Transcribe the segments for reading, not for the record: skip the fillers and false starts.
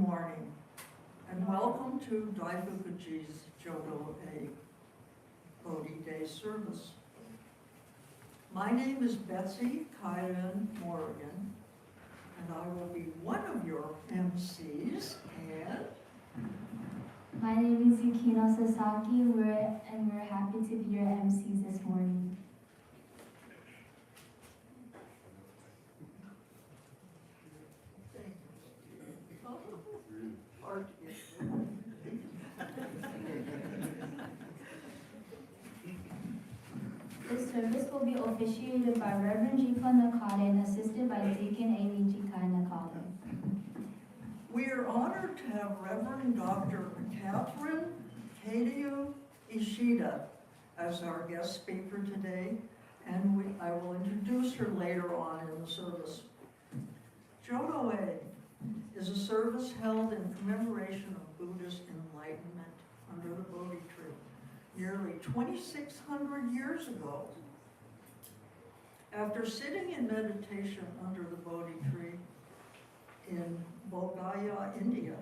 morning, and welcome to Daifukuji's Jodo A Bodhi Day Service. My name is Betsy Kylan Morgan, and I will be one of your MCs, and my name is Yukino Sasaki, and we're happy to be your MCs this morning. This service will be officiated by Reverend Jika Nakade and assisted by Deacon Amy Jika Nakade. We are honored to have Reverend Dr. Catherine Kadio Ishida as our guest speaker today, and I will introduce her later on in the service. Jodo A is a service held in commemoration of Buddha's enlightenment under the Bodhi tree nearly 2,600 years ago. After sitting in meditation under the Bodhi tree in Bodh India,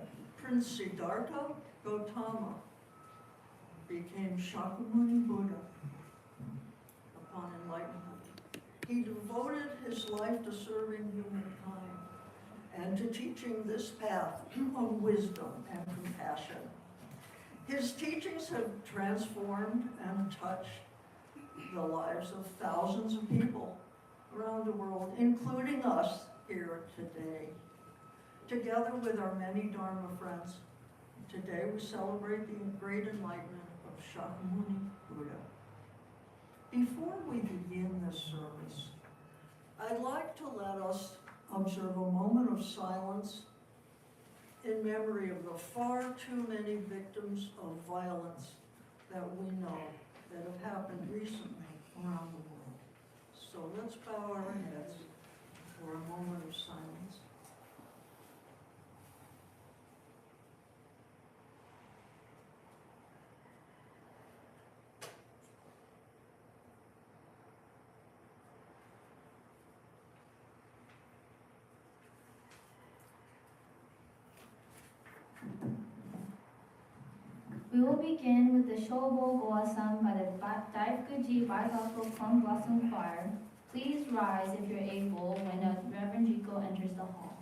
Prince Siddhartha Gautama became Shakyamuni Buddha upon enlightenment. He devoted his life to serving humankind and to teaching this path of wisdom and compassion. His teachings have transformed and touched the lives of thousands of people around the world, including us here today. Together with our many Dharma friends, today we celebrate the great enlightenment of Shakyamuni Buddha. Before we begin this service, I'd like to let us observe a moment of silence in memory of the far too many victims of violence that we know that have happened recently around the world. So let's bow our heads for a moment of silence. We will begin with the Shobo Goa sung by the Daifukuji Baigaku Plum Blossom Choir. Please rise if you're able when Reverend Jiko enters the hall.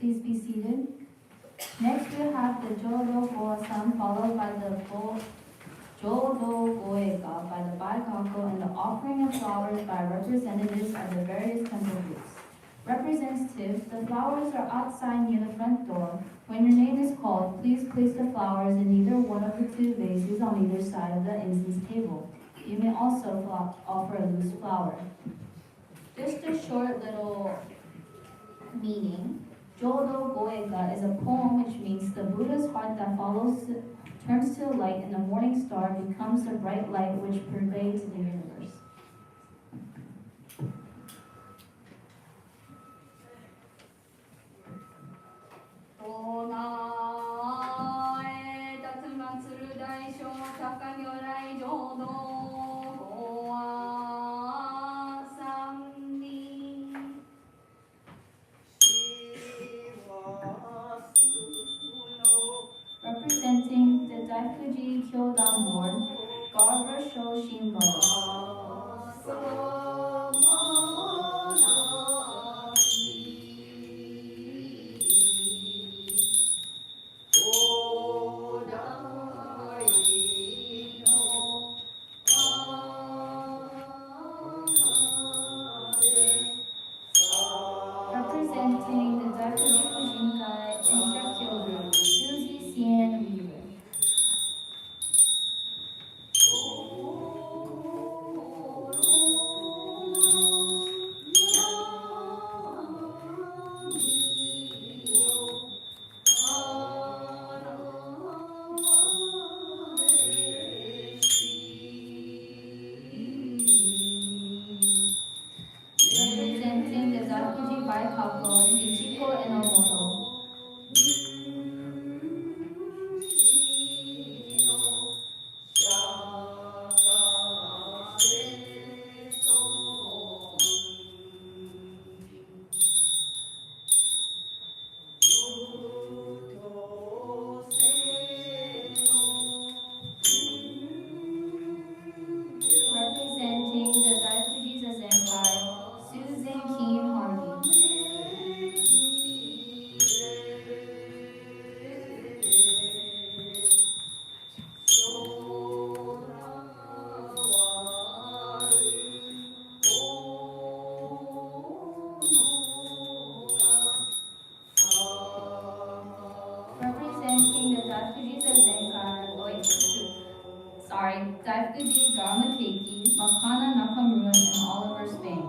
Please be seated. Next we'll have the Jodo Goa sung followed by the Jodo Goeka by the Baikako, and the offering of flowers by representatives of the various temple groups. Representatives, the flowers are outside near the front door. When your name is called, please place the flowers in either one of the two vases on either side of the incense table. You may also offer a loose flower. Just a short little meaning. Jodo Goeka is a poem which means the Buddha's heart that turns to the light, and the morning star becomes the bright light which pervades the universe. Representing the Daikuji Kyodan board, Garba Shoshinbo. Representing the Daikuji Fujinkai Instructional Group, Suzy Cien Weaver. Representing the Daikuji Baikako, Ichiko Enomoto. Representing the Daikuji Zazenkai, Susan Keen Harvey. Representing the Daikuji Zazenkai, Daikuji Dharma Keiki, Makana Nakamura, and Oliver Spain.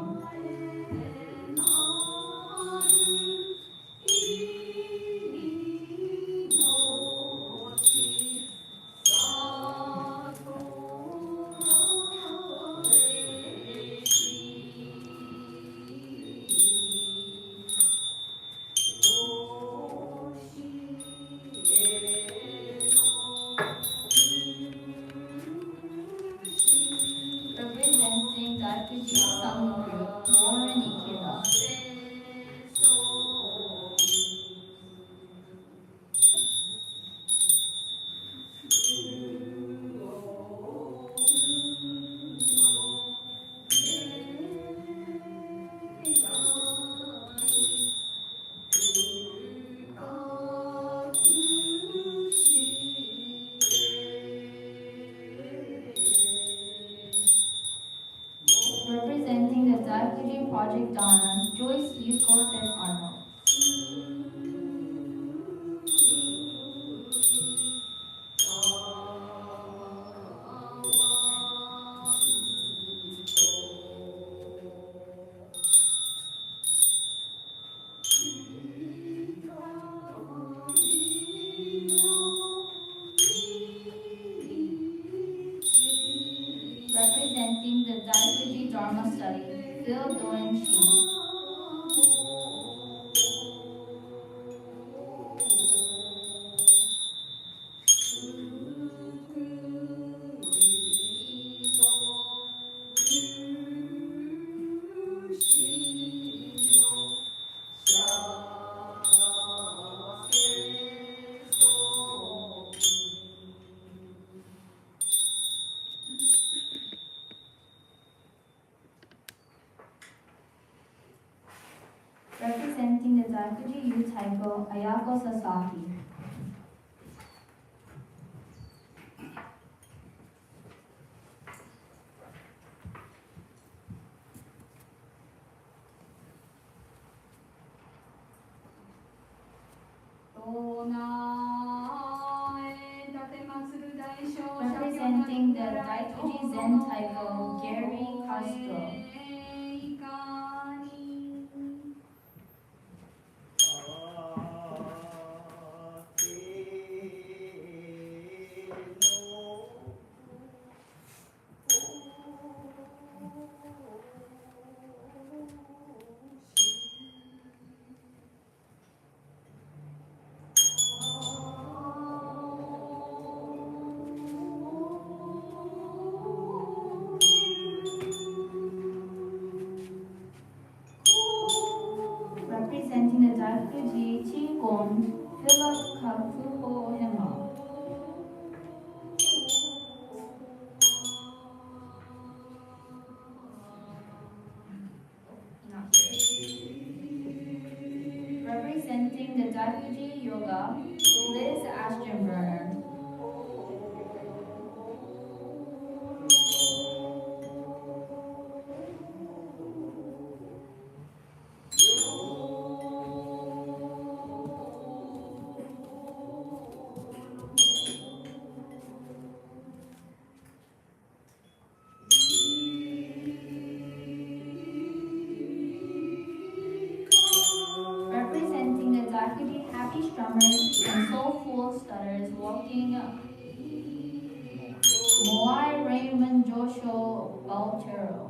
Representing Daikuji Sangha Group, Warren Ikeda. Representing the Daikuji Project Donna, Joyce Yuko Seth Arnold. Representing the Daikuji Dharma Study, Phil Doan Chi. Representing the Daikuji Youth Taiko, Ayako Sasaki. Representing the Daikuji Zen Taiko, Gary Castro. Representing the Daikuji Qigong, Philip Kakuho Hema. Not here. Representing the Daikuji Yoga, Liz Aschenberger. Representing the Daikuji Happy Strummers and Soulful Stutters walking Moai Raymond Joshua Baltero.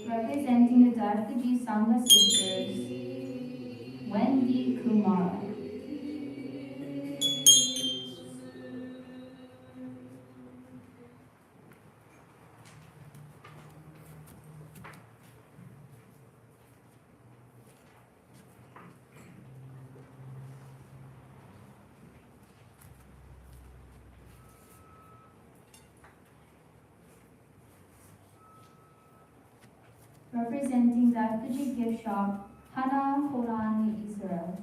Representing the Daikuji Sangha Sisters, Wendy Kumara. Representing Daikuji Gift Shop, Hana Horani Israel.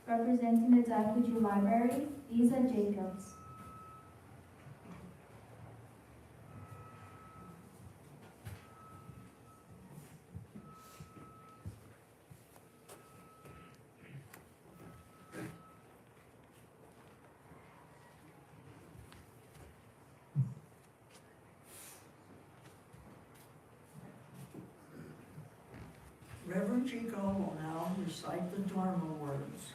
Representing the Daikuji Library, Lisa Jacobs. Reverend Chico will now recite the Dharma words.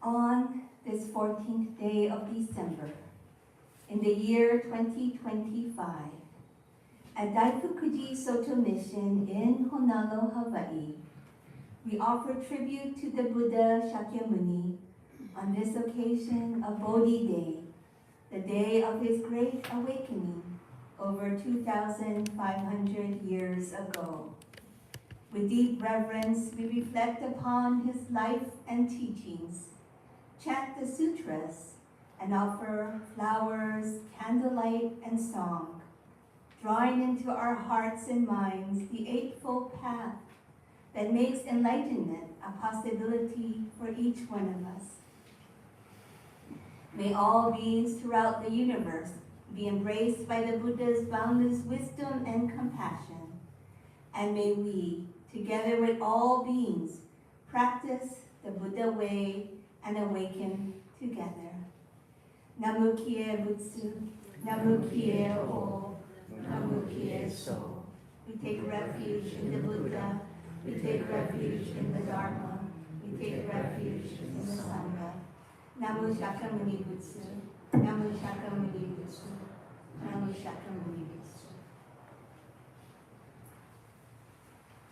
On this 14th day of December, in the year 2025, at Daifukuji Soto Mission in Honolulu, Hawaii, we offer tribute to the Buddha Shakyamuni on this occasion of Bodhi Day, the day of his great awakening over 2,500 years ago. With deep reverence, we reflect upon his life and teachings, chant the sutras, and offer flowers, candlelight, and song, drawing into our hearts and minds the Eightfold Path that makes enlightenment a possibility for each one of us. May all beings throughout the universe be embraced by the Buddha's boundless wisdom and compassion. And may we, together with all beings, practice the Buddha way and awaken together. Namu Kie Butsu, Namu Kie O, Namu Kie So. We take refuge in the Buddha, we take refuge in the Dharma, we take refuge in the Sangha. Namu Shakyamuni Butsu, Namu Shakyamuni Butsu, Namu Shakyamuni Butsu.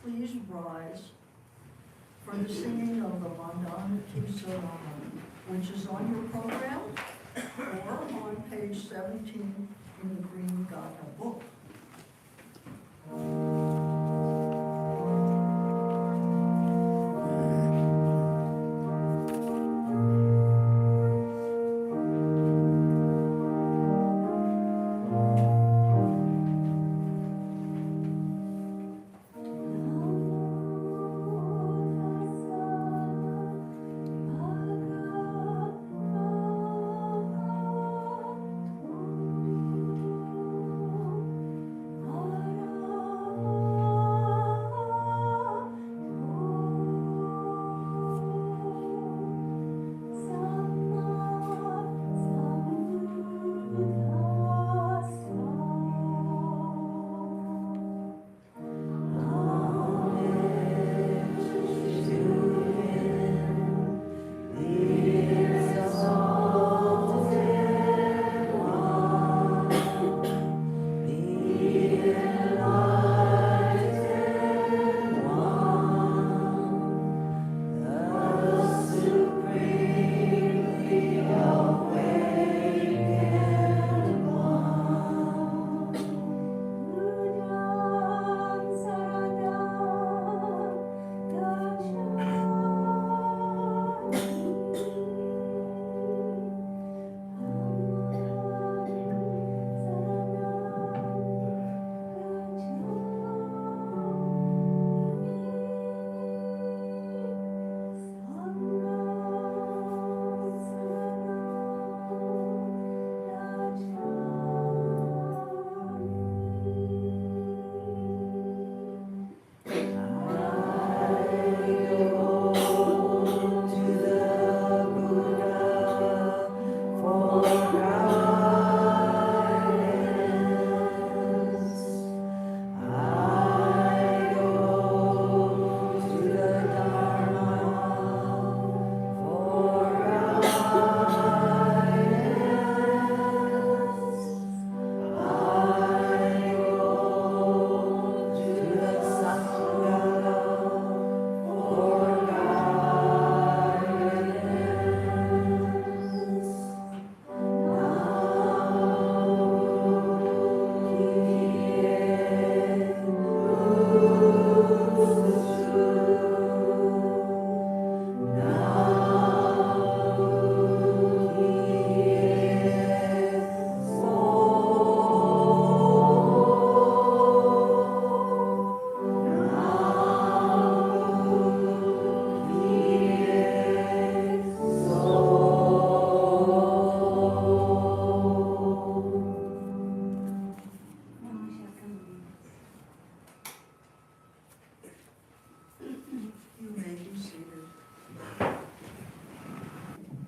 Please rise for the singing of the Mandana Kisarana, which is on your program or on page 17 in the Green Gata book.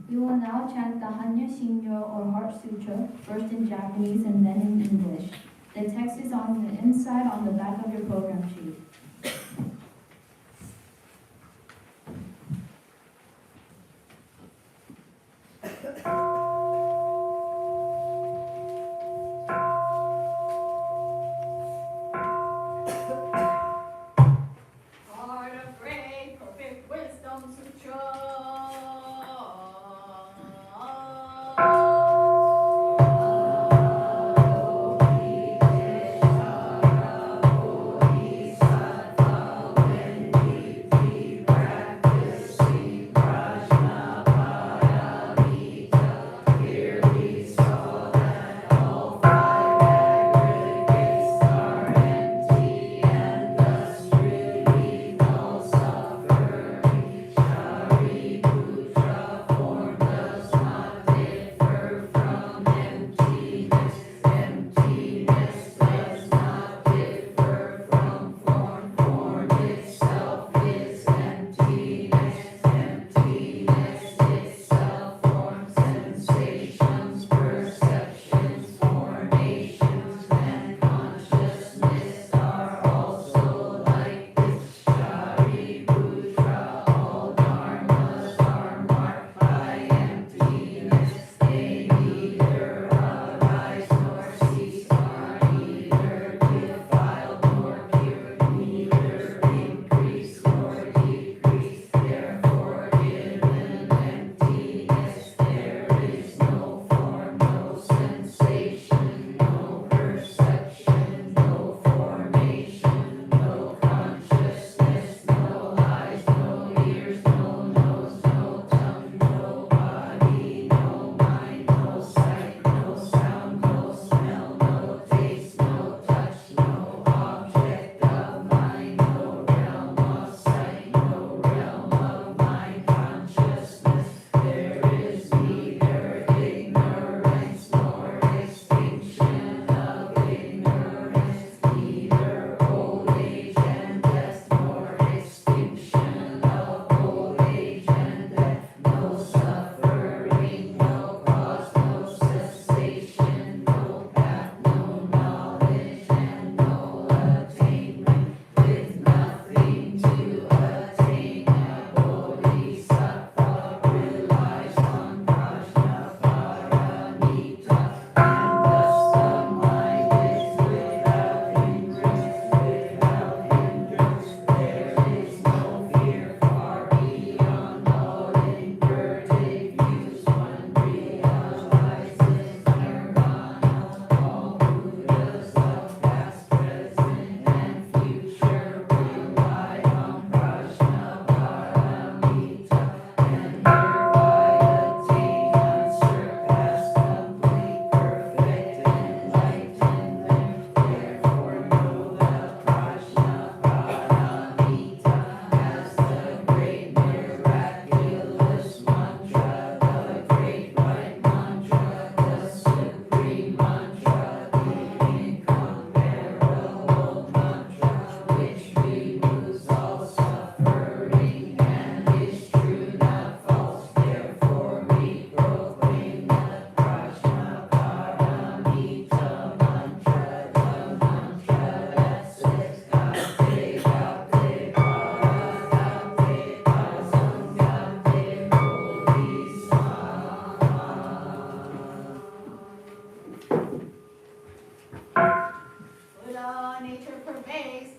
We will now chant the Hanya Shinyo or Heart Sutra, first in Japanese and then in English. The text is on the inside on the back of your program sheet. Heart of great perfect wisdom sutra. Bodhi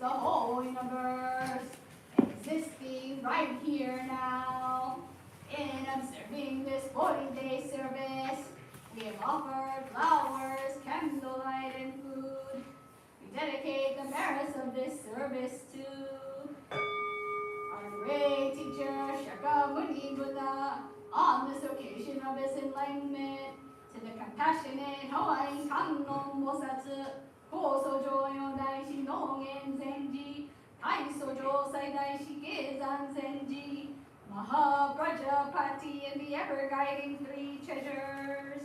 the whole universe, existing right here now. In observing this Bodhi Day Service, we have offered flowers, candlelight, and food. We dedicate the merits of this service to our great teacher, Shakyamuni Buddha, on this occasion of his enlightenment, to the compassionate Hawaii Kannon Bosatsu, Kosojo Yodaishi Nogen Zenji, Taisojo Saidaishi Gezan Zenji, Mahaprajapati, and the ever-guiding three treasures.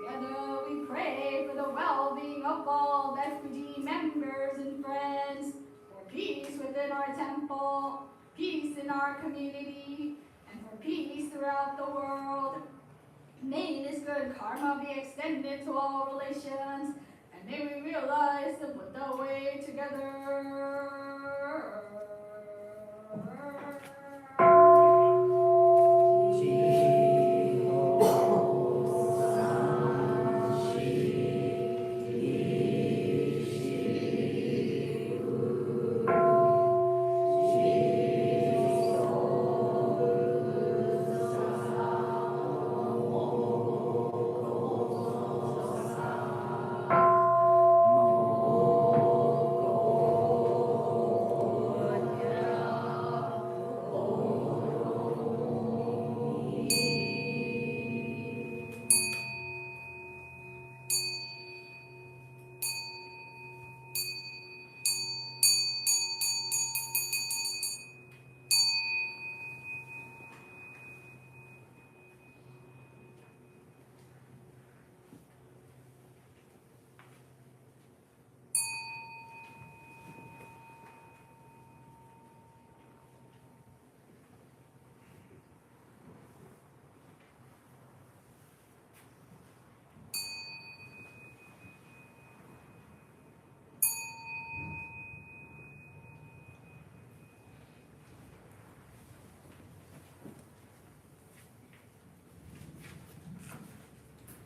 Together we pray for the well-being of all Fuji members and friends, for peace within our temple, peace in our community, and for peace throughout the world. May this good karma be extended to all relations, and may we realize the Buddha way together.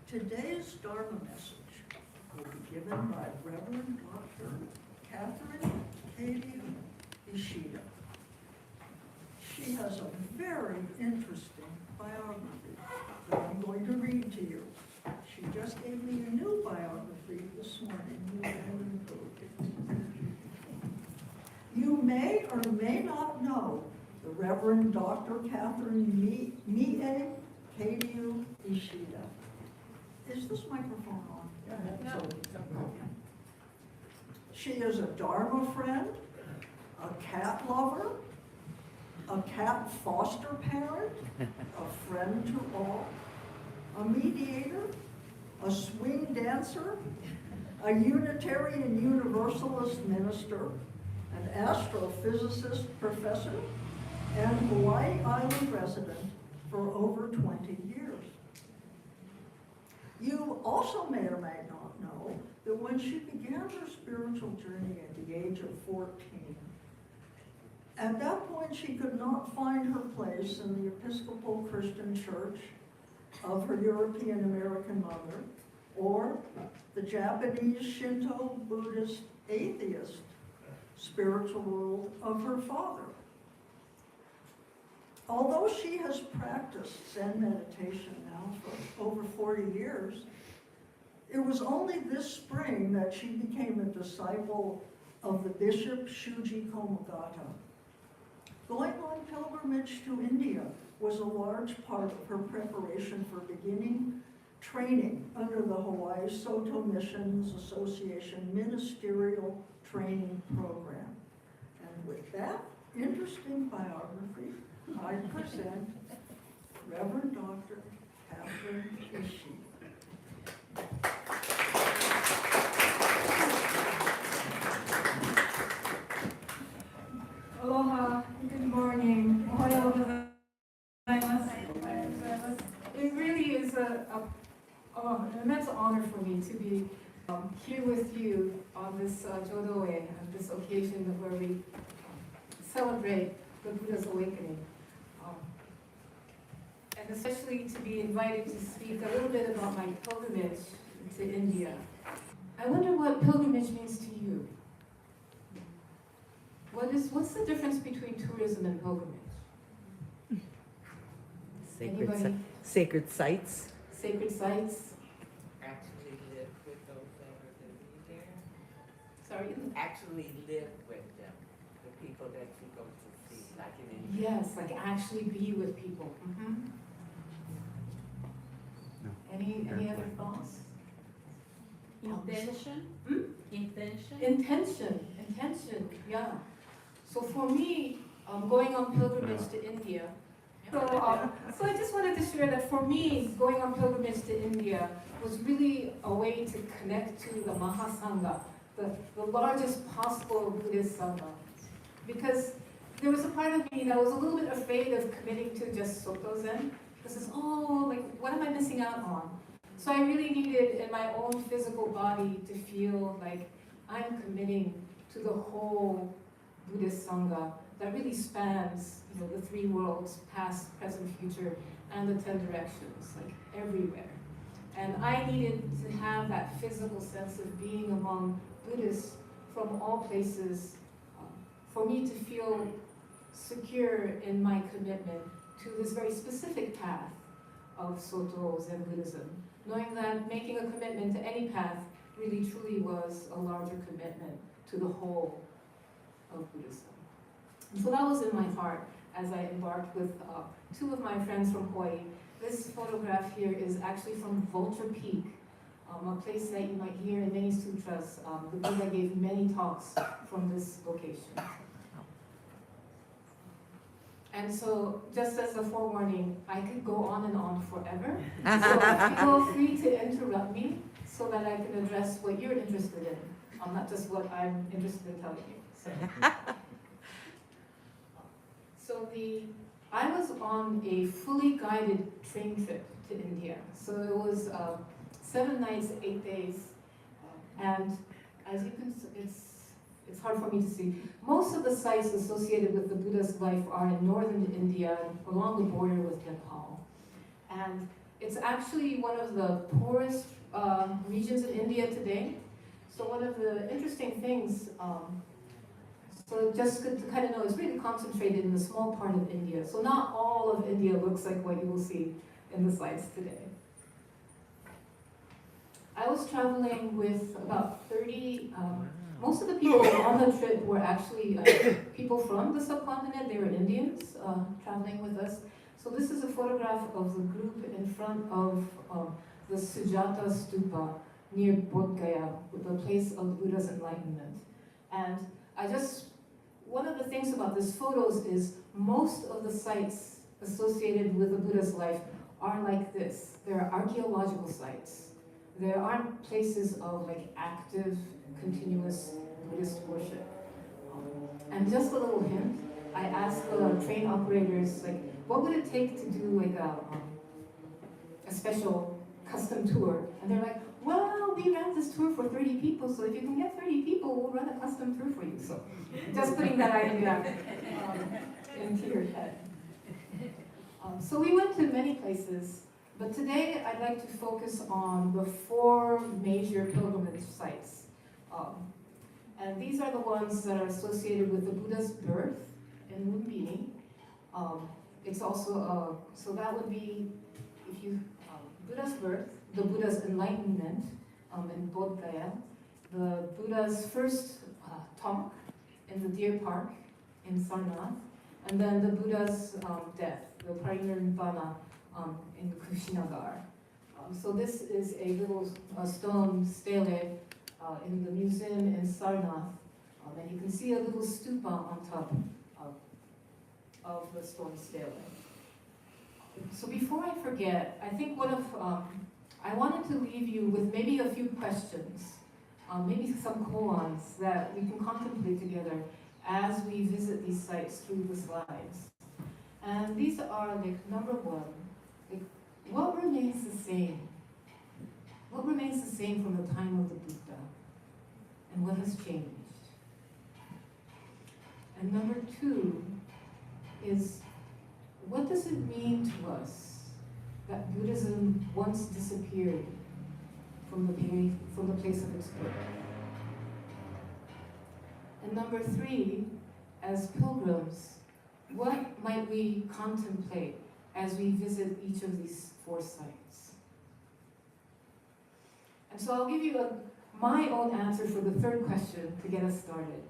Today's Dharma message will be given by Reverend Dr. Catherine Katie Ishida. She has a very interesting biography that I'm going to read to you. She just gave me a new biography this morning. You may or may not know the Reverend Dr. Catherine Mie Katie Ishida. Is this microphone on? No. She is a Dharma friend, a cat lover, a cat foster parent, a friend to all, a mediator, a swing dancer, a Unitarian Universalist minister, an astrophysicist professor, and Hawaii Island resident for over 20 years. You also may or may not know that when she began her spiritual journey at the age of 14, at that point she could not find her place in the Episcopal Christian Church of her European American mother, or the Japanese Shinto Buddhist atheist spiritual world of her father. Although she has practiced Zen meditation now for over 40 years, it was only this spring that she became a disciple of the Bishop Shuji Komagata. Going on pilgrimage to India was a large part of her preparation for beginning training under the Hawaii Soto Missions Association Ministerial Training Program. And with that interesting biography, I present Reverend Dr. Catherine Ishida. Aloha, good morning. Ohayo gozaimasu. It really is an immense honor for me to be here with you on this Jodoe, on this occasion where we celebrate the Buddha's awakening. And especially to be invited to speak a little bit about my pilgrimage to India. I wonder what pilgrimage means to you. what's the difference between tourism and pilgrimage? Anybody? Sacred sites. Sacred sites? Actually live with those that are living there. Sorry? Actually live with them, the people that you go to see, like in India. Yes, like actually be with people. No. Any other thoughts? Intention? Hmm? Intention? Intention, yeah. So for me, going on pilgrimage to India. So I just wanted to share that for me, going on pilgrimage to India was really a way to connect to the Mahasangha, the largest possible Buddhist Sangha. Because there was a part of me that was a little bit afraid of committing to just Soto Zen. Because it's, what am I missing out on? So I really needed in my own physical body to feel like I'm committing to the whole Buddhist Sangha that really spans, the three worlds, past, present, future, and the 10 directions, like everywhere. And I needed to have that physical sense of being among Buddhists from all places, for me to feel secure in my commitment to this very specific path of Soto Zen Buddhism, knowing that making a commitment to any path really truly was a larger commitment to the whole of Buddhism. And so that was in my heart as I embarked with two of my friends from Hawaii. This photograph here is actually from Vulture Peak, a place that you might hear in many sutras. The Buddha gave many talks from this location. And so, just as a forewarning, I could go on and on forever. So feel free to interrupt me so that I can address what you're interested in, not just what I'm interested in telling you. So I was on a fully guided train trip to India. So it was 7 nights, 8 days, and as you can see, it's hard for me to see. Most of the sites associated with the Buddha's life are in northern India, along the border with Nepal. And it's actually one of the poorest regions in India today. So one of the interesting things, so just to kind of know, it's really concentrated in a small part of India. So not all of India looks like what you will see in the slides today. I was traveling with about 30, most of the people on the trip were actually people from the subcontinent. They were Indians traveling with us. So this is a photograph of the group in front of the Sujata Stupa near Bodh Gaya, the place of Buddha's enlightenment. And one of the things about these photos is most of the sites associated with the Buddha's life are like this. They're archaeological sites. There aren't places of active, continuous Buddhist worship. And just a little hint, I asked the train operators, what would it take to do a special custom tour? And they're like, well, we ran this tour for 30 people, so if you can get 30 people, we'll run a custom tour for you. So just putting that idea into your head. So we went to many places, but today I'd like to focus on the 4 major pilgrimage sites. And these are the ones that are associated with the Buddha's birth in Lumbini. It's also, so that would be, Buddha's birth, the Buddha's enlightenment in Bodh Gaya, the Buddha's first talk in the Deer Park in Sarnath, and then the Buddha's death, the Parinirvana in Kushinagar. So this is a little stone stele in the museum in Sarnath, and you can see a little stupa on top of the stone stele. So before I forget, I think I wanted to leave you with maybe a few questions, maybe some koans that we can contemplate together as we visit these sites through the slides. And these are number 1, what remains the same? What remains the same from the time of the Buddha? And what has changed? And number 2 is, what does it mean to us that Buddhism once disappeared from the place of its birth? And number 3, as pilgrims, what might we contemplate as we visit each of these 4 sites? And so I'll give you my own answer for the 3rd question to get us started.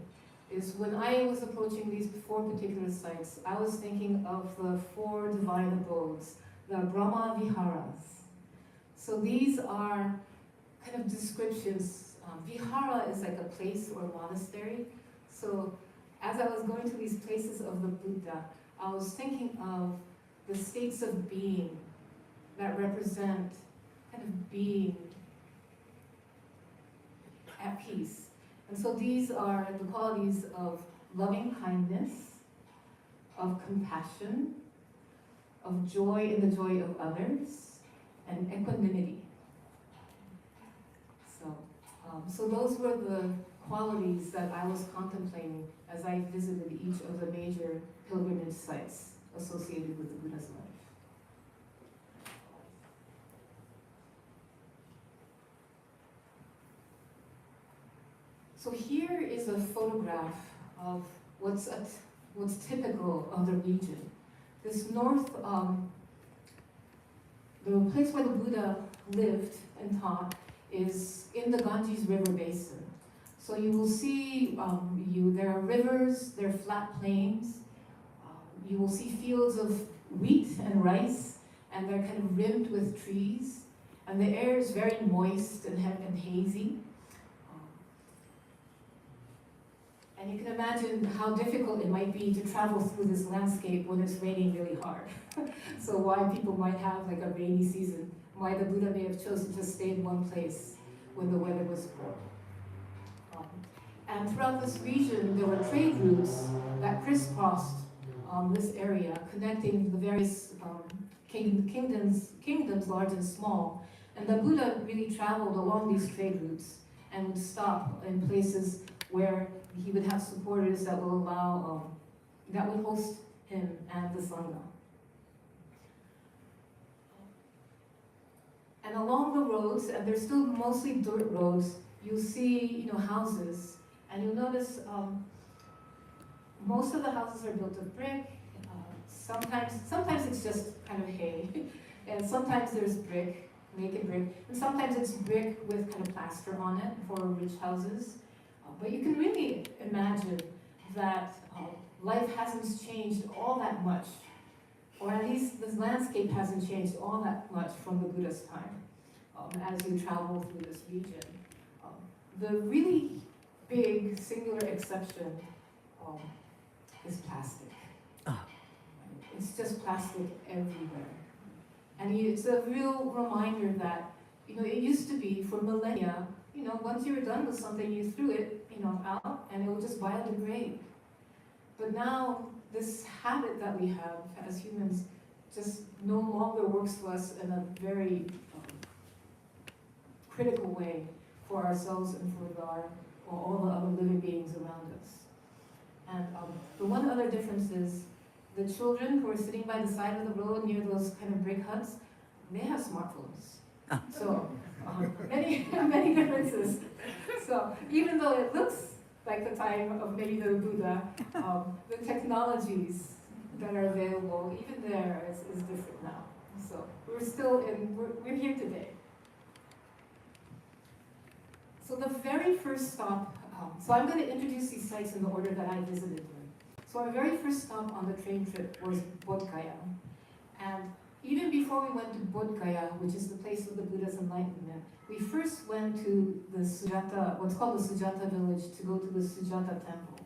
Is when I was approaching these 4 particular sites, I was thinking of the 4 divine abodes, the Brahma Viharas. So these are kind of descriptions. Vihara is like a place or a monastery. So as I was going to these places of the Buddha, I was thinking of the states of being that represent kind of being at peace. And so these are the qualities of loving kindness, of compassion, of joy in the joy of others, and equanimity. So those were the qualities that I was contemplating as I visited each of the major pilgrimage sites associated with the Buddha's life. So here is a photograph of what's typical of the region. This north, the place where the Buddha lived and taught is in the Ganges River basin. So you will see, there are rivers, there are flat plains. You will see fields of wheat and rice, and they're kind of rimmed with trees. And the air is very moist and hazy. And you can imagine how difficult it might be to travel through this landscape when it's raining really hard. So why people might have like a rainy season, why the Buddha may have chosen to stay in one place when the weather was poor. And throughout this region, there were trade routes that crisscrossed this area, connecting the various kingdoms, large and small. And the Buddha really traveled along these trade routes and would stop in places where he would have supporters that will allow, that would host him and the Sangha. And along the roads, and they're still mostly dirt roads, you'll see, houses, and you'll notice most of the houses are built of brick. Sometimes it's just kind of hay, and sometimes there's brick, naked brick, and sometimes it's brick with kind of plaster on it for rich houses. But you can really imagine that life hasn't changed all that much, or at least the landscape hasn't changed all that much from the Buddha's time as you travel through this region. The really big singular exception is plastic. It's just plastic everywhere. And it's a real reminder that, it used to be for millennia, once you were done with something, you threw it, out, and it would just biodegrade. But now, this habit that we have as humans just no longer works for us in a very critical way for ourselves and for all the other living beings around us. And the one other difference is the children who are sitting by the side of the road near those kind of brick huts, they have smartphones. So many differences. So even though it looks like the time of maybe the Buddha, the technologies that are available, even there, is different now. So we're here today. So the very first stop, so I'm going to introduce these sites in the order that I visited them. So our very first stop on the train trip was Bodh Gaya. And even before we went to Bodh Gaya, which is the place of the Buddha's enlightenment, we first went to the Sujata, what's called the Sujata village, to go to the Sujata temple.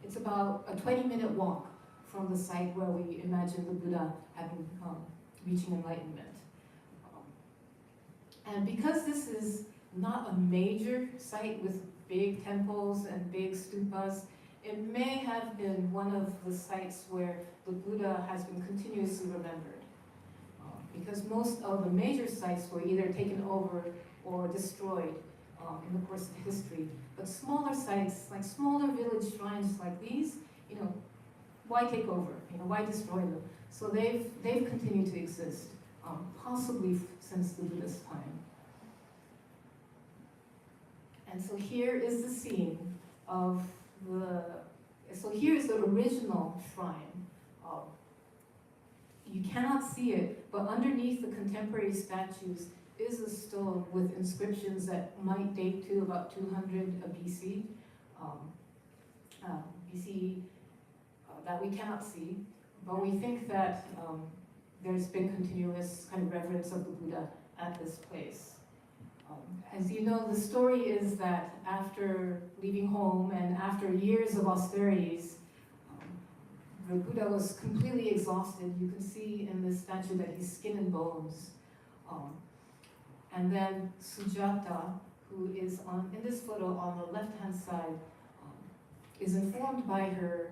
It's about a 20-minute walk from the site where we imagine the Buddha having reaching enlightenment. And because this is not a major site with big temples and big stupas, it may have been one of the sites where the Buddha has been continuously remembered. Because most of the major sites were either taken over or destroyed in the course of history. But smaller sites, like smaller village shrines like these, why take over? Why destroy them? So they've continued to exist, possibly since the Buddha's time. And so here is the scene of the So here's the original shrine. You cannot see it, but underneath the contemporary statues is a stone with inscriptions that might date to about 200 BC. That we cannot see, but we think that there's been continuous kind of reverence of the Buddha at this place. As you know, the story is that after leaving home and after years of austerities, the Buddha was completely exhausted. You can see in this statue that he's skin and bones. And then Sujata, who is in this photo on the left-hand side, is informed by her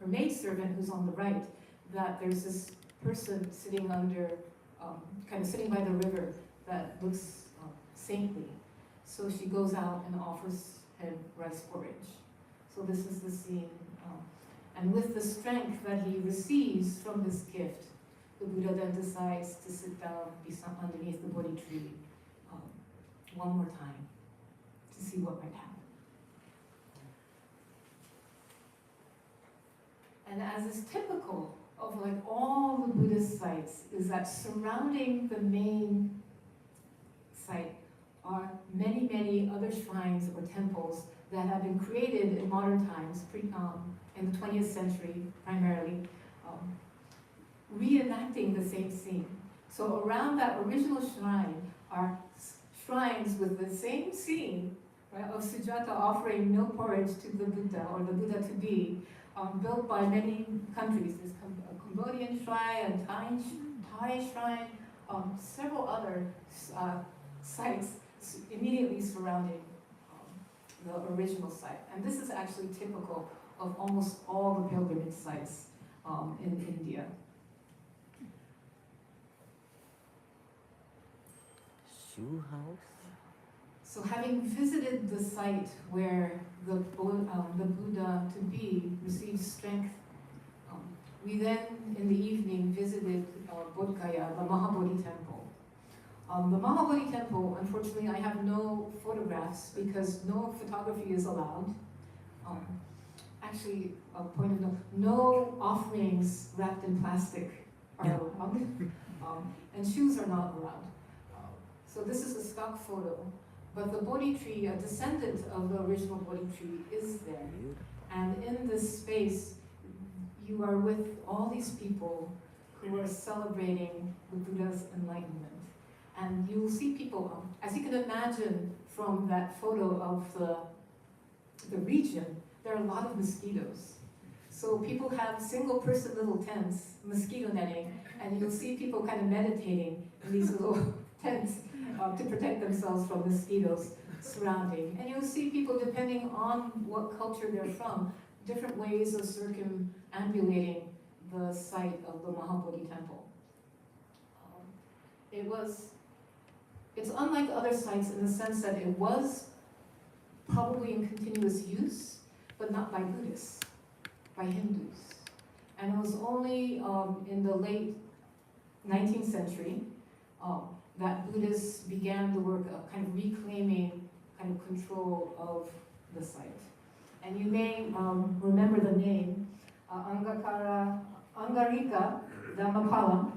her maidservant, who's on the right, that there's this person sitting sitting by the river that looks saintly. So she goes out and offers him rice porridge. So this is the scene. And with the strength that he receives from this gift, the Buddha then decides to sit down underneath the Bodhi tree one more time to see what might happen. And as is typical of like all the Buddhist sites, is that surrounding the main site are many, many other shrines or temples that have been created in modern times, in the 20th century primarily, reenacting the same scene. So around that original shrine are shrines with the same scene, right, of Sujata offering milk porridge to the Buddha or the Buddha to be, built by many countries. There's a Cambodian shrine, a Thai shrine, several other sites immediately surrounding the original site. And this is actually typical of almost all the pilgrimage sites in India. Shoe house? So having visited the site where the Buddha to be received strength, we then in the evening visited Bodh Gaya, the Mahabodhi temple. The Mahabodhi temple, unfortunately, I have no photographs because no photography is allowed. Actually, a point of note, no offerings wrapped in plastic are allowed, and shoes are not allowed. So this is a stock photo, but the Bodhi tree, a descendant of the original Bodhi tree, is there. And in this space, you are with all these people who are celebrating the Buddha's enlightenment. And you will see people, as you can imagine from that photo of the region, there are a lot of mosquitoes. So people have single person little tents, mosquito netting, and you'll see people kind of meditating in these little tents to protect themselves from mosquitoes surrounding. And you'll see people, depending on what culture they're from, different ways of circumambulating the site of the Mahabodhi temple. It's unlike other sites in the sense that it was probably in continuous use, but not by Buddhists, by Hindus. And it was only in the late 19th century that Buddhists began the work of kind of reclaiming kind of control of the site. And you may remember the name Angarika Dhammapala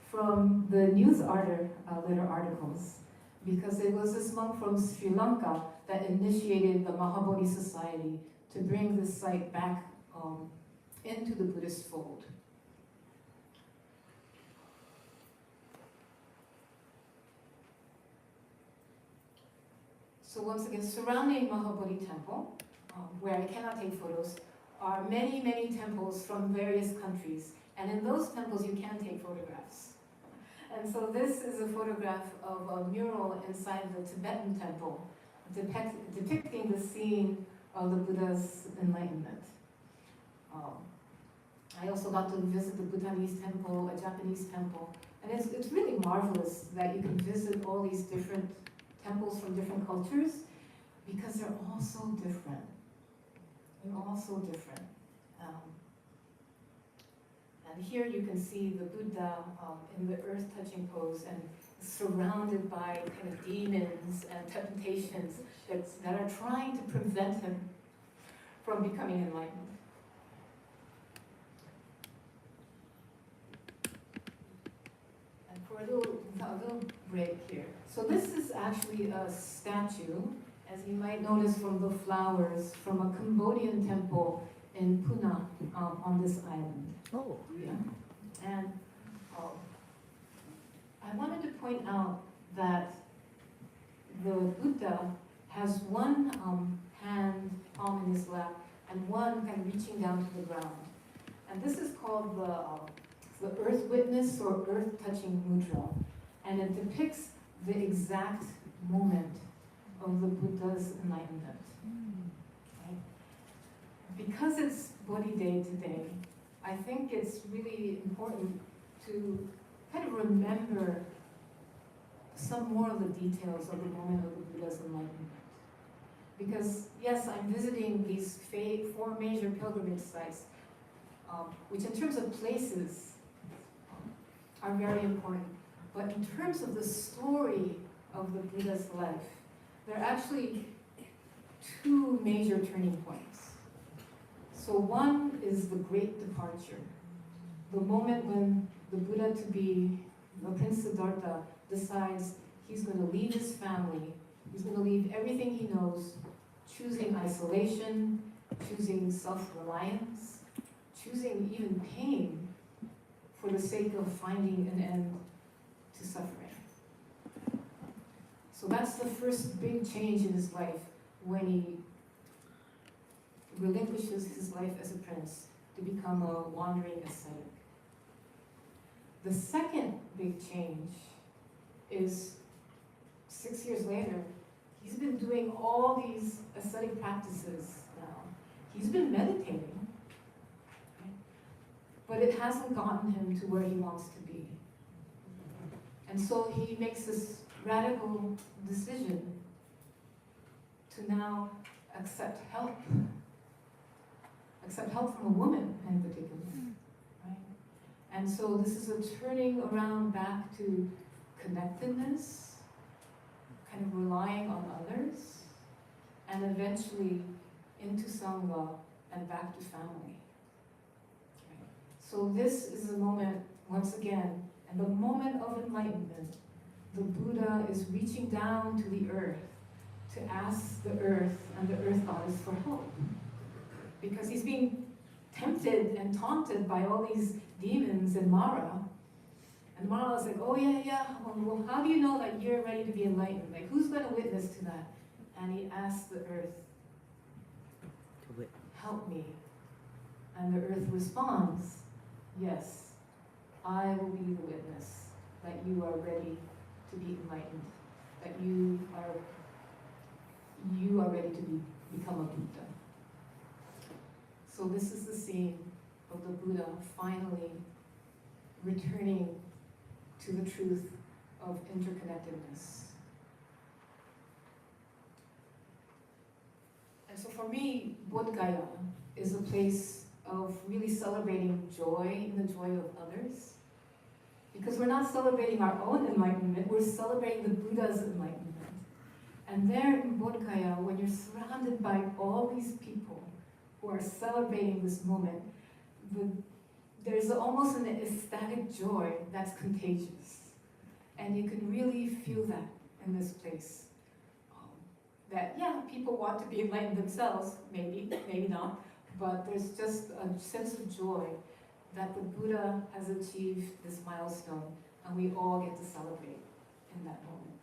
from the news letter articles, because it was this monk from Sri Lanka that initiated the Mahabodhi Society to bring this site back into the Buddhist fold. So once again, surrounding Mahabodhi temple, where I cannot take photos, are many, many temples from various countries. And in those temples, you can take photographs. And so this is a photograph of a mural inside the Tibetan temple, depicting the scene of the Buddha's enlightenment. I also got to visit the Bhutanese temple, a Japanese temple, and it's really marvelous that you can visit all these different temples from different cultures, because they're all so different. They're all so different. And here you can see the Buddha in the earth-touching pose and surrounded by kind of demons and temptations that are trying to prevent him from becoming enlightened. And for a little break here. So this is actually a statue, as you might notice from the flowers, from a Cambodian temple in Puna on this island. Oh. Yeah. And I wanted to point out that the Buddha has one hand palm in his lap and one kind of reaching down to the ground. And this is called the earth witness or earth touching mudra. And it depicts the exact moment of the Buddha's enlightenment. Right? Because it's Bodhi Day today, I think it's really important to kind of remember some more of the details of the moment of the Buddha's enlightenment. Because yes, I'm visiting these 4 major pilgrimage sites, which in terms of places are very important. But in terms of the story of the Buddha's life, there are actually 2 major turning points. So one is the great departure, the moment when the Buddha to be, the Prince Siddhartha, decides he's going to leave his family, he's going to leave everything he knows, choosing isolation, choosing self-reliance, choosing even pain for the sake of finding an end to suffering. So that's the first big change in his life when he relinquishes his life as a prince to become a wandering ascetic. The second big change is 6 years later, he's been doing all these ascetic practices now. He's been meditating, right? But it hasn't gotten him to where he wants to be. And so he makes this radical decision to now accept help from a woman in particular, right? And so this is a turning around back to connectedness, kind of relying on others, and eventually into Sangha and back to family. Right? So this is a moment, once again, and the moment of enlightenment, the Buddha is reaching down to the earth to ask the earth and the earth goddess for help. Because he's being tempted and taunted by all these demons in Mara. And Mara is like, oh yeah, well, how do you know that you're ready to be enlightened? Like, who's going to witness to that? And he asks the earth, help me. And the earth responds, yes, I will be the witness that you are ready to be enlightened, that you are ready to become a Buddha. So this is the scene of the Buddha finally returning to the truth of interconnectedness. And so for me, Bodh Gaya is a place of really celebrating joy in the joy of others. Because we're not celebrating our own enlightenment, we're celebrating the Buddha's enlightenment. And there in Bodh Gaya, when you're surrounded by all these people who are celebrating this moment, there's almost an ecstatic joy that's contagious. And you can really feel that in this place. That, yeah, people want to be enlightened themselves, maybe not, but there's just a sense of joy that the Buddha has achieved this milestone, and we all get to celebrate in that moment.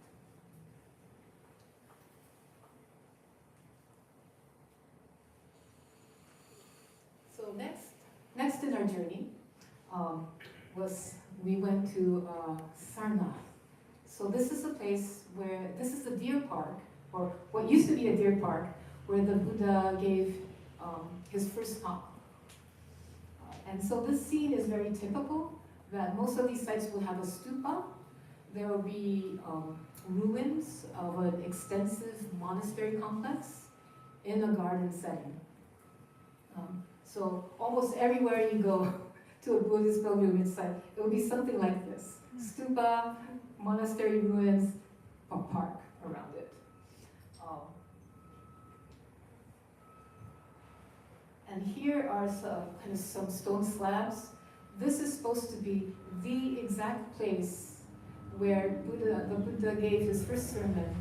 So next in our journey was we went to Sarnath. So this is a place where, this is the deer park, or what used to be a deer park, where the Buddha gave his first talk. And so this scene is very typical, that most of these sites will have a stupa. There will be ruins of an extensive monastery complex in a garden setting. So almost everywhere you go to a Buddhist pilgrimage site, it will be something like this. Stupa, monastery ruins, a park around it. And here are some stone slabs. This is supposed to be the exact place where the Buddha gave his first sermon,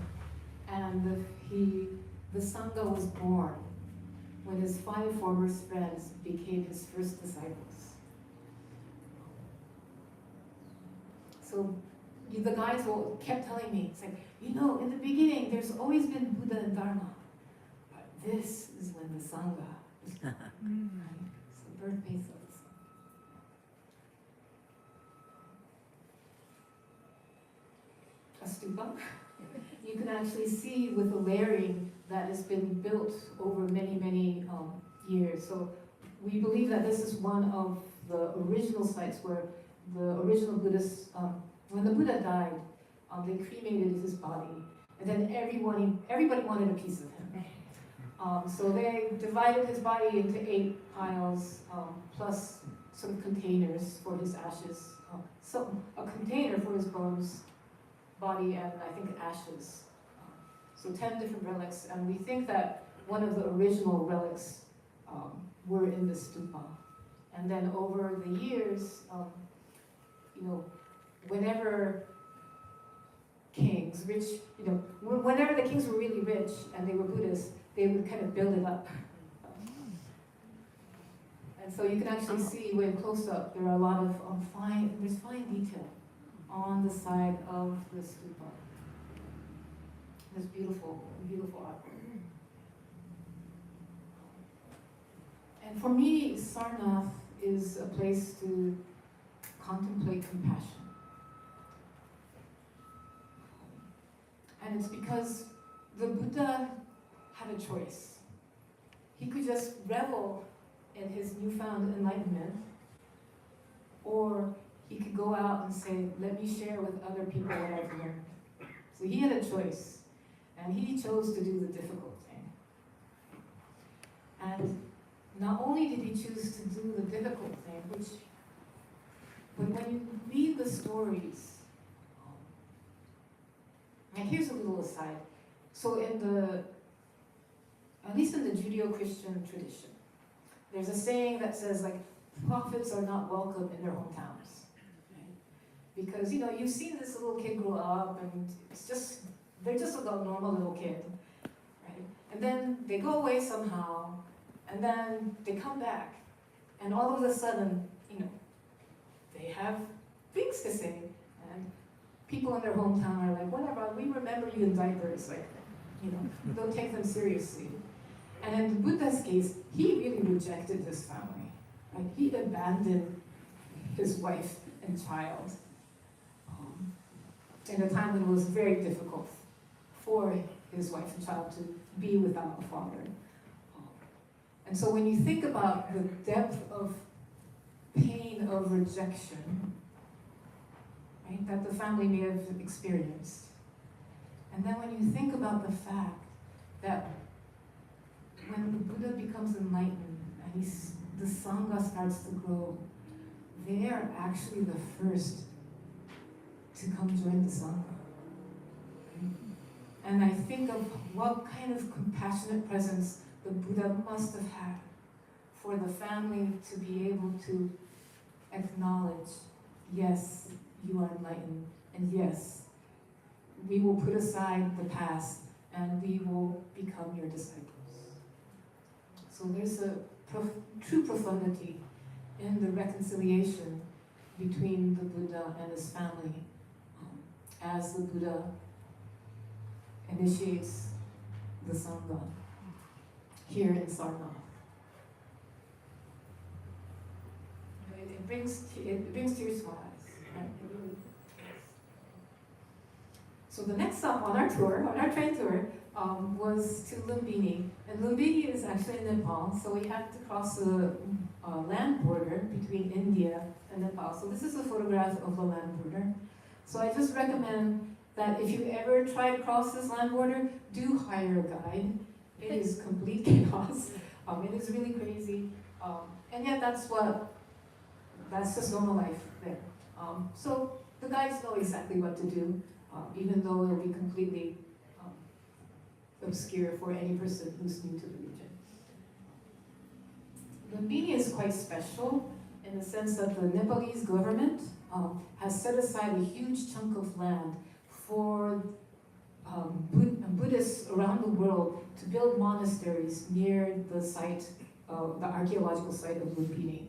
and the Sangha was born when his 5 former friends became his first disciples. So the guys kept telling me, it's like, in the beginning, there's always been Buddha and Dharma, but this is when the Sangha was born. Right? It's the birthplace of the Sangha. A stupa. You can actually see with the layering that has been built over many, many years. So we believe that this is one of the original sites where the original Buddhists, when the Buddha died, they cremated his body, and then everybody wanted a piece of him. So they divided his body into 8 piles, plus some containers for his ashes, a container for his bones, body, and I think ashes. So 10 different relics, and we think that one of the original relics were in the stupa. And then over the years, whenever kings, whenever the kings were really rich and they were Buddhists, they would kind of build it up. And so you can actually see when close up, there are a lot of fine detail on the side of the stupa. This beautiful, beautiful artwork. And for me, Sarnath is a place to contemplate compassion. And it's because the Buddha had a choice. He could just revel in his newfound enlightenment, or he could go out and say, let me share with other people what I've learned. So he had a choice, and he chose to do the difficult thing. And not only did he choose to do the difficult thing, but when you read the stories, and here's a little aside. So at least in the Judeo-Christian tradition, there's a saying that says, like, prophets are not welcome in their hometowns. Right? Because, you've seen this little kid grow up, and they're just a normal little kid. Right? And then they go away somehow, and then they come back, and all of a sudden, they have things to say, and people in their hometown are like, whatever, we remember you in diapers, like, don't take them seriously. And in the Buddha's case, he really rejected his family. Like, he abandoned his wife and child in a time when it was very difficult for his wife and child to be without a father. And so when you think about the depth of pain of rejection, right, that the family may have experienced, and then when you think about the fact that when the Buddha becomes enlightened and the Sangha starts to grow, they are actually the first to come join the Sangha. And I think of what kind of compassionate presence the Buddha must have had for the family to be able to acknowledge, yes, you are enlightened, and yes, we will put aside the past and we will become your disciples. So there's a true profundity in the reconciliation between the Buddha and his family as the Buddha initiates the Sangha here in Sarnath. It brings tears to my eyes. Right? It really does. So the next stop on our train tour, was to Lumbini. And Lumbini is actually in Nepal, so we had to cross the land border between India and Nepal. So this is a photograph of the land border. So I just recommend that if you ever try to cross this land border, do hire a guide. It is complete chaos. It is really crazy. And yet that's just normal life there. So the guides know exactly what to do, even though it'll be completely obscure for any person who's new to the region. Lumbini is quite special in the sense that the Nepalese government has set aside a huge chunk of land for Buddhists around the world to build monasteries near the site, the archaeological site of Lumbini.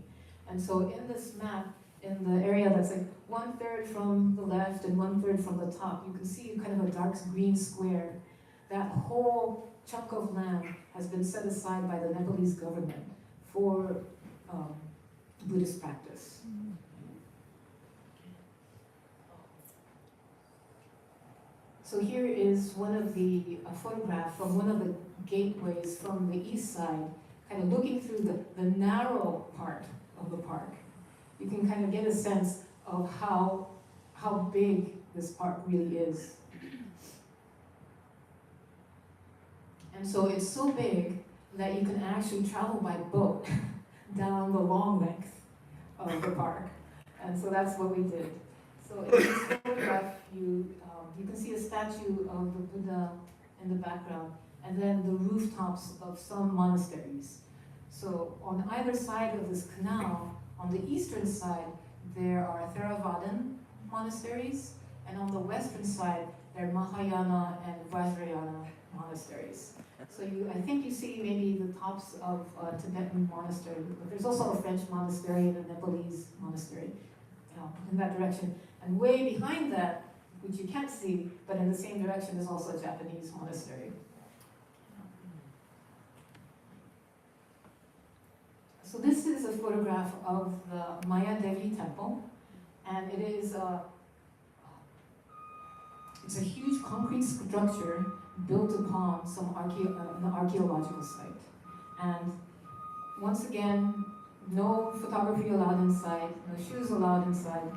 And so in this map, in the area that's like 1/3 from the left and 1/3 from the top, you can see kind of a dark green square. That whole chunk of land has been set aside by the Nepalese government for Buddhist practice. So here is one of the photograph from one of the gateways from the east side, kind of looking through the narrow part of the park. You can kind of get a sense of how big this park really is. And so it's so big that you can actually travel by boat down the long length of the park. And so that's what we did. So in this photograph, you can see a statue of the Buddha in the background, and then the rooftops of some monasteries. So on either side of this canal, on the eastern side, there are Theravadan monasteries, and on the western side, there are Mahayana and Vajrayana monasteries. So I think you see maybe the tops of a Tibetan monastery, but there's also a French monastery and a Nepalese monastery in that direction. And way behind that, which you can't see, but in the same direction, is also a Japanese monastery. So this is a photograph of the Maya Devi temple, and it is it's a huge concrete structure built upon an archaeological site. And once again, no photography allowed inside, no shoes allowed inside.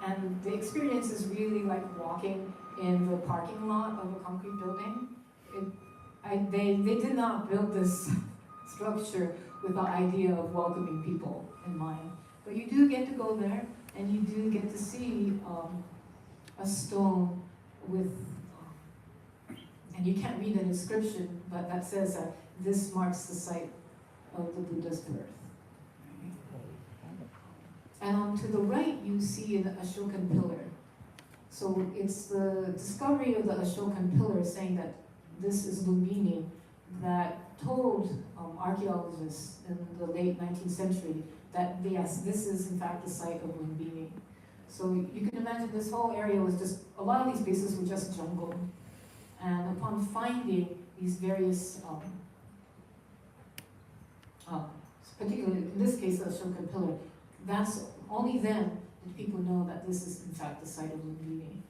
And the experience is really like walking in the parking lot of a concrete building. They did not build this structure with the idea of welcoming people in mind. But you do get to go there, and you do get to see a stone with, and you can't read an inscription, but that says that this marks the site of the Buddha's birth. And on to the right, you see an Ashokan pillar. So it's the discovery of the Ashokan pillar saying that this is Lumbini that told archaeologists in the late 19th century that yes, this is in fact the site of Lumbini. So you can imagine this whole area was just, a lot of these places were just jungle. And upon finding these various, particularly in this case the Ashokan pillar, that's only then did people know that this is in fact the site of Lumbini.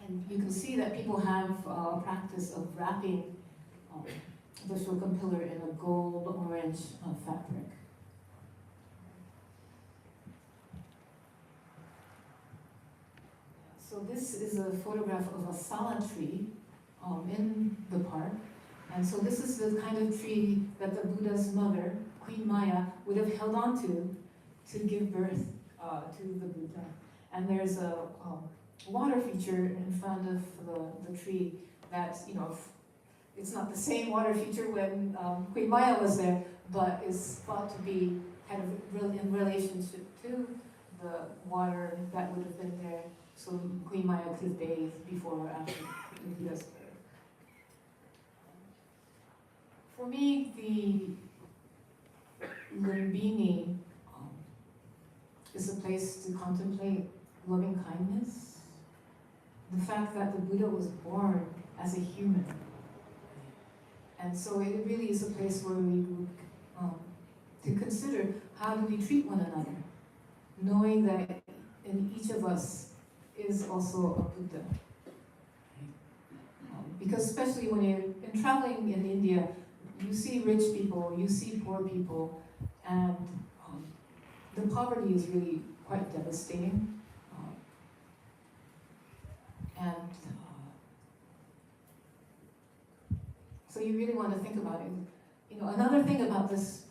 And you can see that people have a practice of wrapping the Ashokan pillar in a gold-orange fabric. So this is a photograph of a sala tree in the park. And so this is the kind of tree that the Buddha's mother, Queen Maya, would have held on to give birth to the Buddha. And there's a water feature in front of the tree that, it's not the same water feature when Queen Maya was there, but is thought to be kind of in relationship to the water that would have been there, so Queen Maya could bathe before or after the Buddha's birth. For me, the Lumbini is a place to contemplate loving kindness, the fact that the Buddha was born as a human. And so it really is a place where we to consider how do we treat one another, knowing that in each of us is also a Buddha. Because especially when you're traveling in India, you see rich people, you see poor people, and the poverty is really quite devastating. So you really want to think about it. Another thing about this,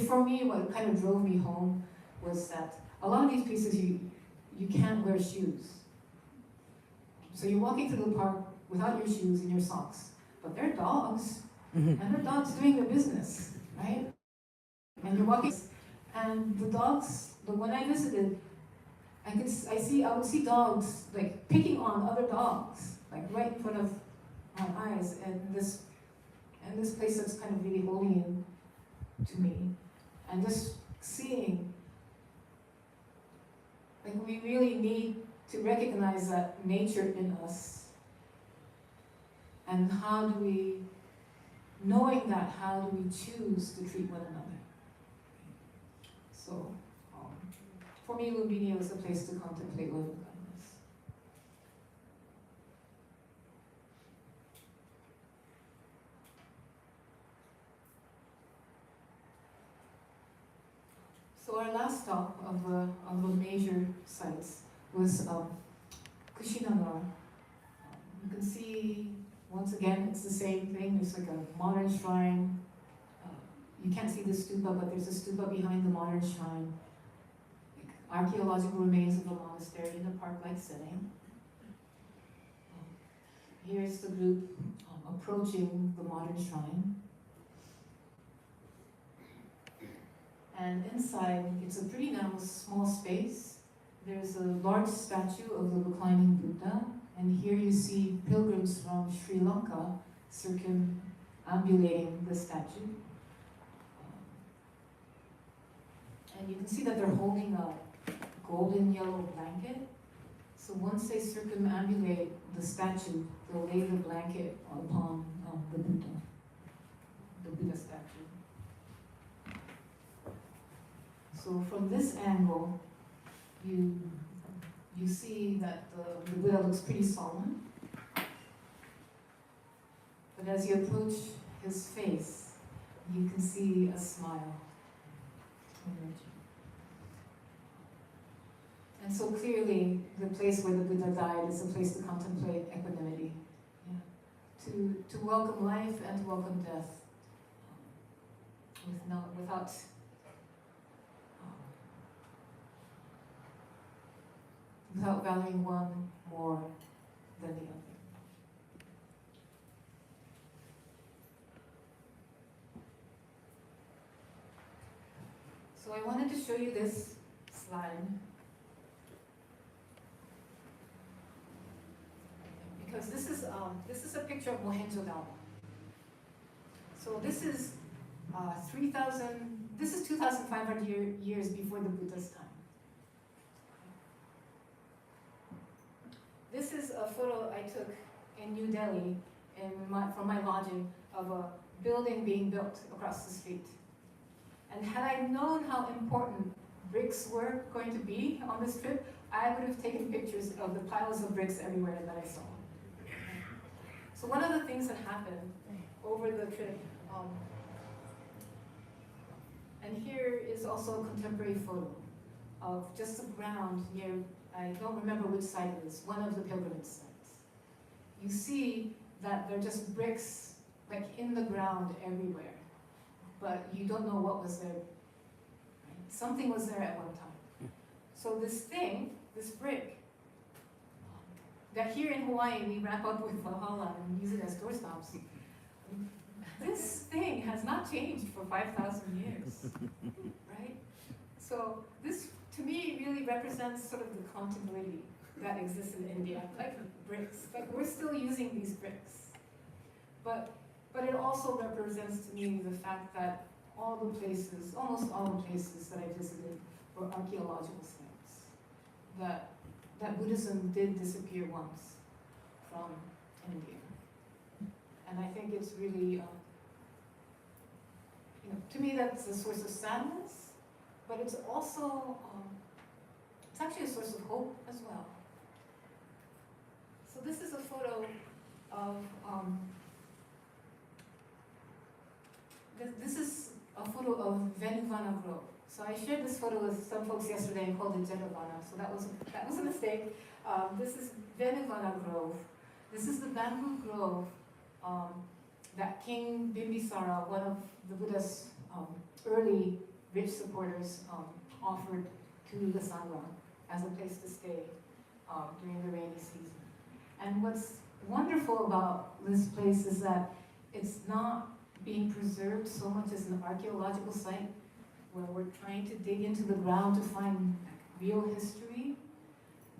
for me, what kind of drove me home was that a lot of these places you can't wear shoes. So you're walking through the park without your shoes and your socks. but they're dogs, and they're dogs doing their business, right? And you're walking, and the dogs, when I visited, I would see dogs like picking on other dogs, like right in front of my eyes, and this place that's kind of really holy to me, and just seeing, like we really need to recognize that nature in us, and how do we, knowing that, how do we choose to treat one another? So, for me, Lumbini was a place to contemplate loving kindness. So our last stop of the major sites was Kushinagar. You can see, once again, it's the same thing. There's like a modern shrine. You can't see the stupa, but there's a stupa behind the modern shrine. Archaeological remains of the monastery in a park-like setting. Here's the group approaching the modern shrine. And inside, it's a pretty narrow, small space. There's a large statue of the reclining Buddha, and here you see pilgrims from Sri Lanka circumambulating the statue. And you can see that they're holding a golden yellow blanket. So once they circumambulate the statue, they'll lay the blanket upon the Buddha statue. So from this angle, you see that the Buddha looks pretty solemn. But as you approach his face, you can see a smile. And so clearly, the place where the Buddha died is a place to contemplate equanimity, to welcome life and to welcome death, without valuing one more than the other. So I wanted to show you this slide. Because this is a picture of Mohenjo-daro. So this is 2,500 years before the Buddha's time. This is a photo I took in New Delhi from my lodging of a building being built across the street. And had I known how important bricks were going to be on this trip, I would have taken pictures of the piles of bricks everywhere that I saw. So one of the things that happened over the trip, and here is also a contemporary photo of just the ground near, I don't remember which site it is, one of the pilgrimage sites. You see that they're just bricks like in the ground everywhere, but you don't know what was there. Right? Something was there at one time. So this brick, that here in Hawaii we wrap up with valhalla and use it as doorstops. This thing has not changed for 5,000 years, right? So this, to me, really represents sort of the continuity that exists in India, like bricks. Like we're still using these bricks, but it also represents to me the fact that all the places, almost all the places that I visited were archaeological sites. That Buddhism did disappear once from India. And I think it's really, to me that's a source of sadness, but it's also, it's actually a source of hope as well. So this is a photo of, this is a photo of Venuvana Grove. So I shared this photo with some folks yesterday and called it Jedavana, so that was a mistake. This is Venuvana Grove. This is the bamboo grove that King Bimbisara, one of the Buddha's early rich supporters, offered to the Sangha as a place to stay during the rainy season. And what's wonderful about this place is that it's not being preserved so much as an archaeological site where we're trying to dig into the ground to find real history,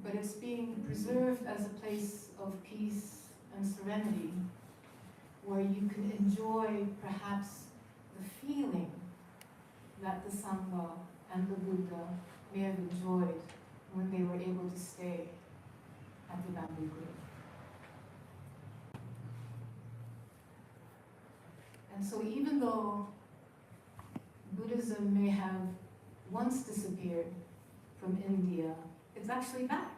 but it's being preserved as a place of peace and serenity, where you can enjoy perhaps the feeling that the Sangha and the Buddha may have enjoyed when they were able to stay at the bamboo grove. And so even though Buddhism may have once disappeared from India, it's actually back,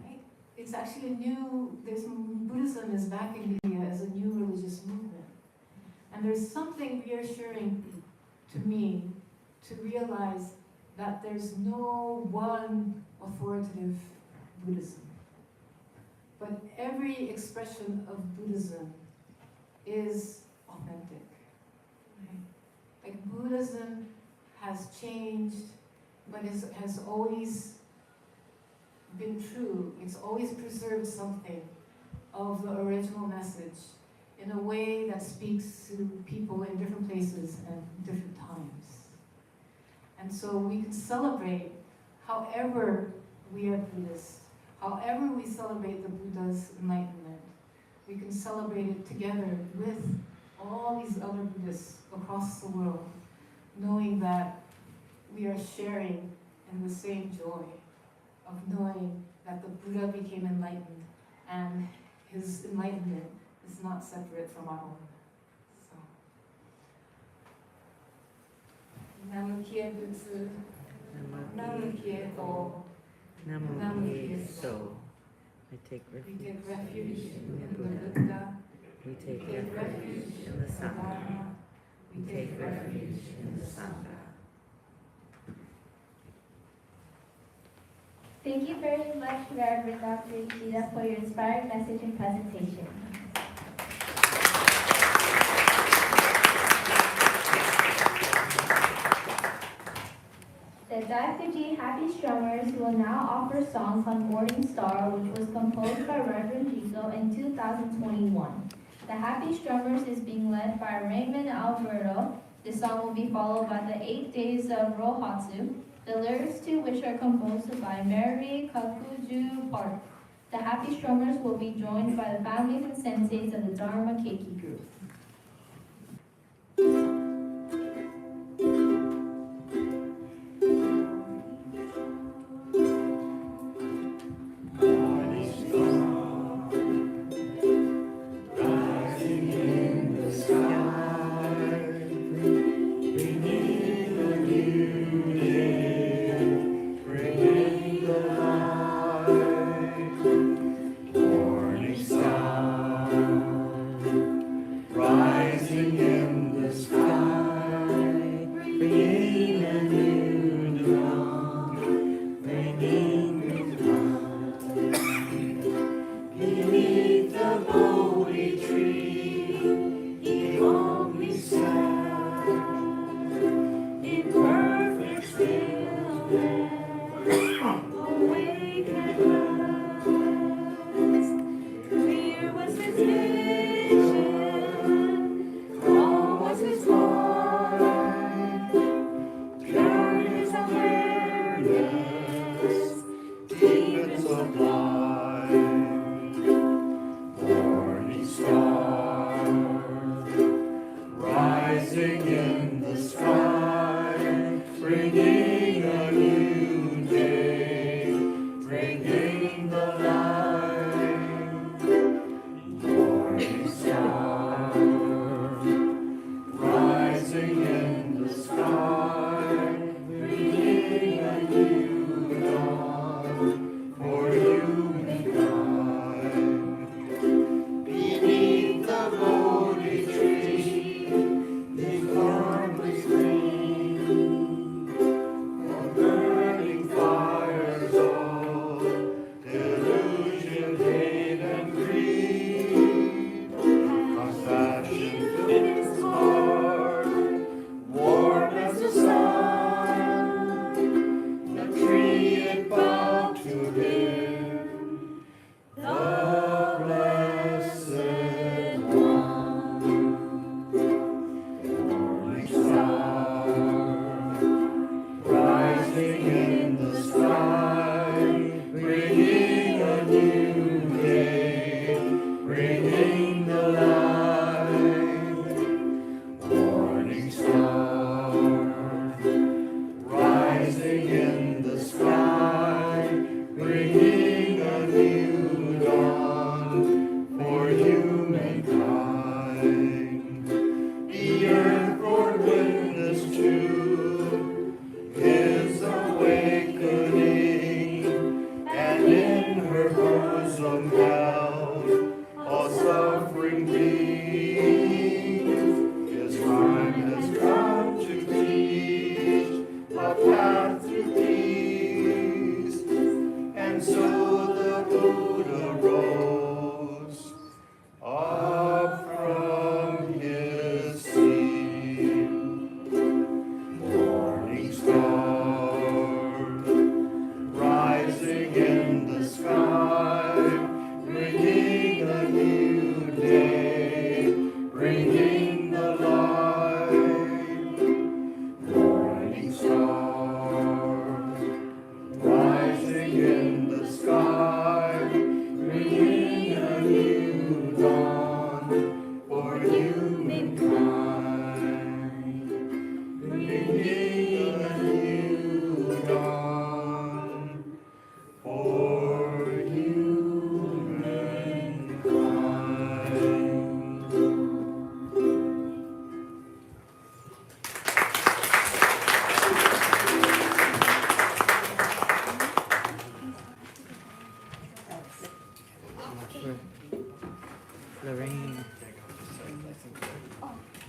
right? It's actually Buddhism is back in India as a new religious movement. And there's something reassuring to me to realize that there's no one authoritative Buddhism. But every expression of Buddhism is authentic. Right? Like Buddhism has changed, but has always been true. It's always preserved something of the original message in a way that speaks to people in different places and different times. And so we can celebrate however we are Buddhist, however we celebrate the Buddha's enlightenment. We can celebrate it together with all these other Buddhists across the world, knowing that we are sharing in the same joy of knowing that the Buddha became enlightened and his enlightenment is not separate from our own. So, Nam Kie Butsu, Nam Kie Go, Nam Kie So. We take We refuge take refuge in in the the Buddha. Buddha. We take We take refuge refuge in the Sangha. Dharma. We take refuge in the Sangha. Thank you very much, Reverend Dr. Ishida, for your inspiring message and presentation. The Daifuji Happy Strummers will now offer songs on Morning Star, which was composed by Reverend Jizo in 2021. The Happy Strummers is being led by Raymond Alberto. The song will be followed by the 8 Days of Rohatsu, the lyrics to which are composed by Mary Kakuju Park. The Happy Strummers will be joined by the families and senseis of the Dharma Keiki group. Morning star, bosom held, all suffering beings. His time has come to teach a path to peace, and so the Buddha rose up from his seat. Morning star, rising in the sky, bringing a new day, bringing the light. Morning star, rising in the sky, bringing a new dawn for humankind. Bringing a new dawn for humankind. Lorraine.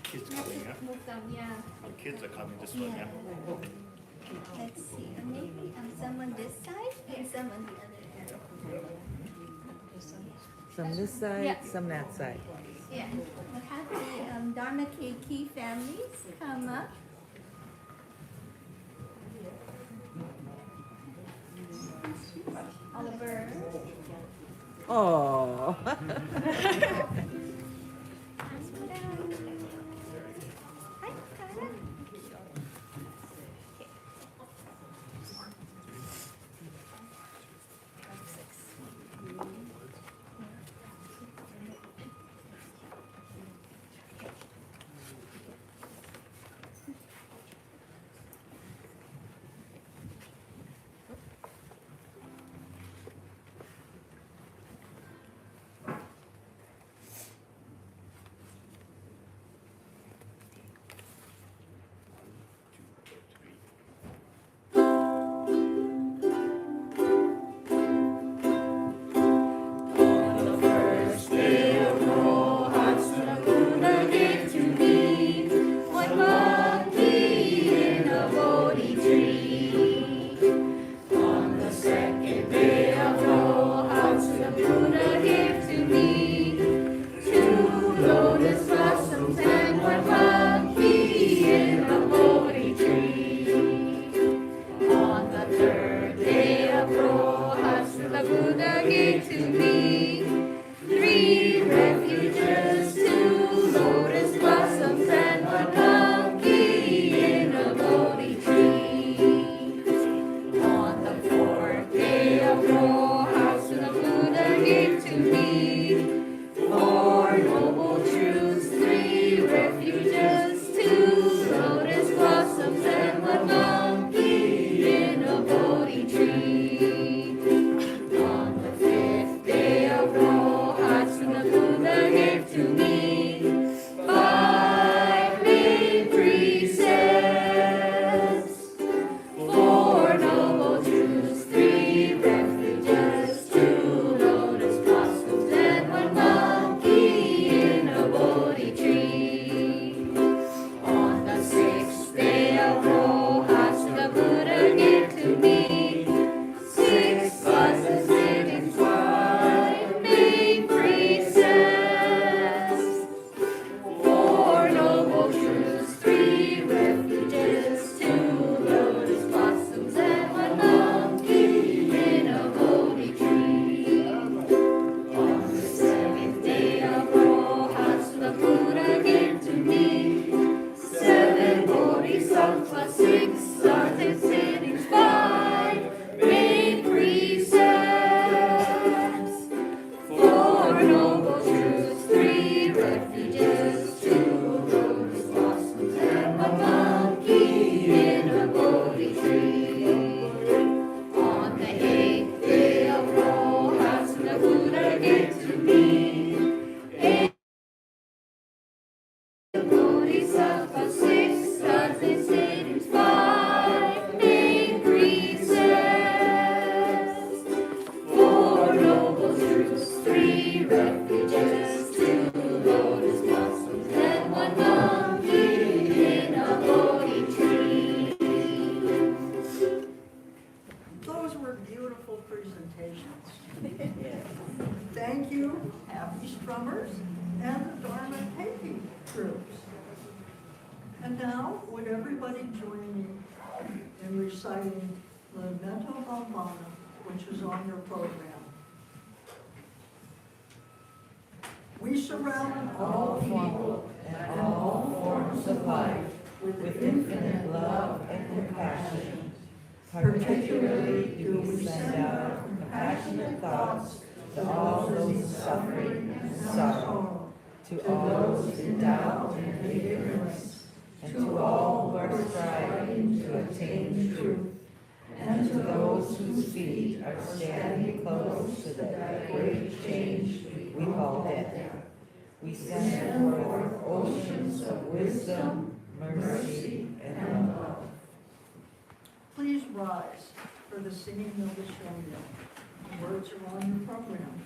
Kids coming up. Move them, yeah. Kids are coming this way now. Let's see, maybe some on this side and some on the other end. Some this side, Yeah. some that side. Yeah, we'll have the Dharma Keiki families come up. Oliver. Oh. Hi, Kara. Noble Thank you, Happy Strummers and the Dharma Keiki troops. And now, would everybody join me in reciting the Metta Bhavana, which is on your program? We surround All people and all forms of life with infinite love and compassion. Particularly do we send out compassionate thoughts to all those suffering and sorrow, to all those in doubt and ignorance, and to all who are striving to attain truth, and to those whose feet are standing close to that great change we call death. We send forth oceans of wisdom, mercy, and love. Please rise for the singing of the Shamya. The words are on your program.